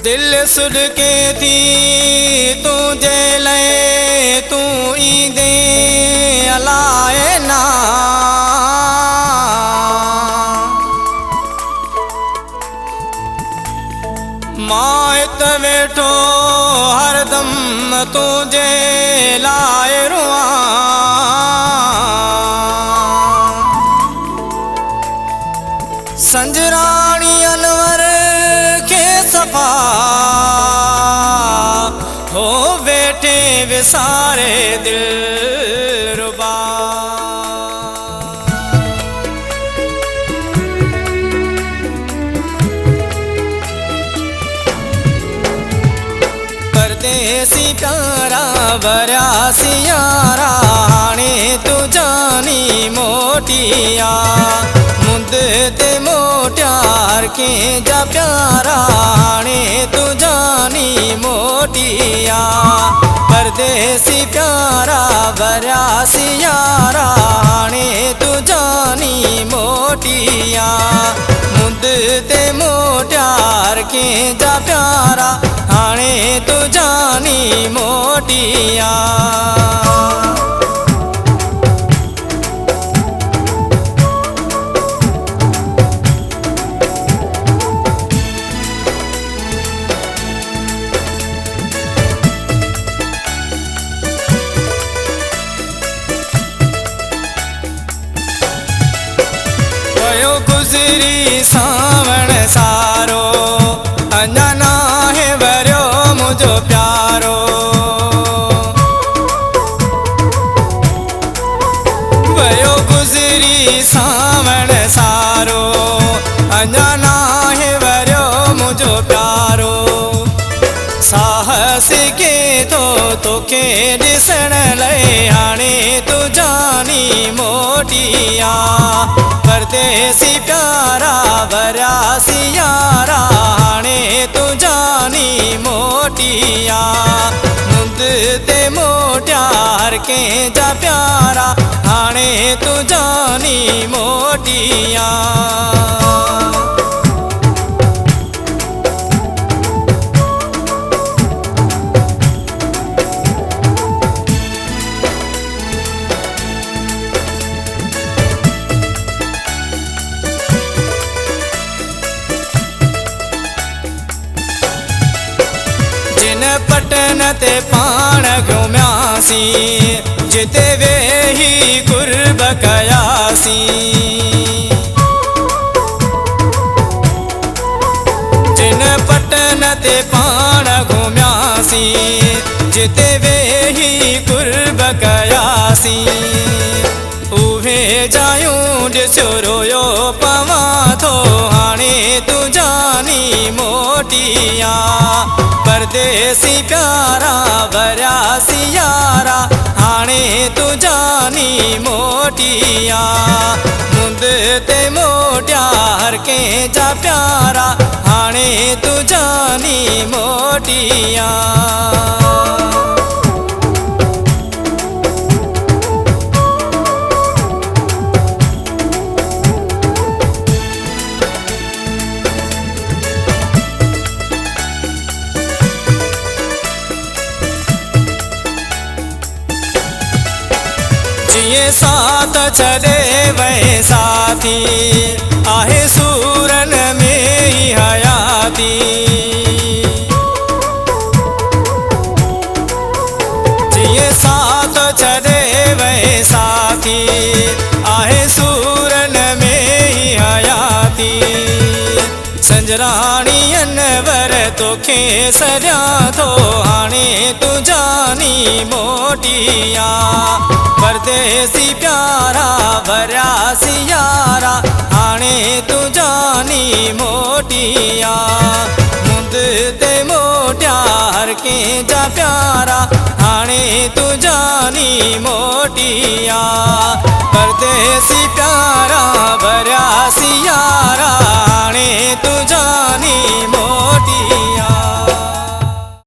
दिल सुडके थी तुझे ले तू ईंदे अलाए ना मां त वेठो हरदम तुझे लाए रुआ संजराणी अनवर के सफा हो बैठे विसारे दिल रुबा परदेसी प्यारा बरासी यारा हाणे तू जानी मोटिया मुंद ते मोटियार के जा प्यारा हाणे तू जानी मोटिया परदेसी प्यारा बरासी यारा हाणे तू जानी मोटिया मुंद ते मोटियार के जा प्यारा हाणे तू जानी मोटिया गुजरी सावण सारो अञा नाहे वरियो मुझो प्यारो वयो गुजरी सावण सारो अञा नाहे वरियो मुझो प्यारो साहस के तो तोखे ॾिसण लाइ हाणे तू जानी मोटिया परदेसी प्यारा बरासी यारा हाणे तू जानी मोटिया मुंद ते मोटियार के जा प्यारा हाणे तू जानी मोटिया पटन ते पाण घुमियासी जिते वेही कुर्ब कयासी जिन पटन ते पाण घुमियासी जिते वेही कुर्ब कयासी उहे जायूं ॾिसो रोयो पवां थो हाणे तू जानी मोटिया परदेसी प्यारा बरासी यारा हाणे तू जानी मोटिया मुंद ते मोटियार के जा प्यारा हाणे तू जानी मोटिया ये साथ चले वह साथी आहे सूरन में ही हयाती ये साथ चले वह साथी आहे सूरन में ही हयाती संजराणी अनवर तोखे सरिया थो हाणे तू जानी मोटिया परदेसी प्यारा बरासी यारा हाणे तू जानी मोटिया मुंद ते मोटियार के जा प्यारा हाणे तू जानी मोटिया परदेसी प्यारा बरासी यारा हाणे तू जानी मोटिया।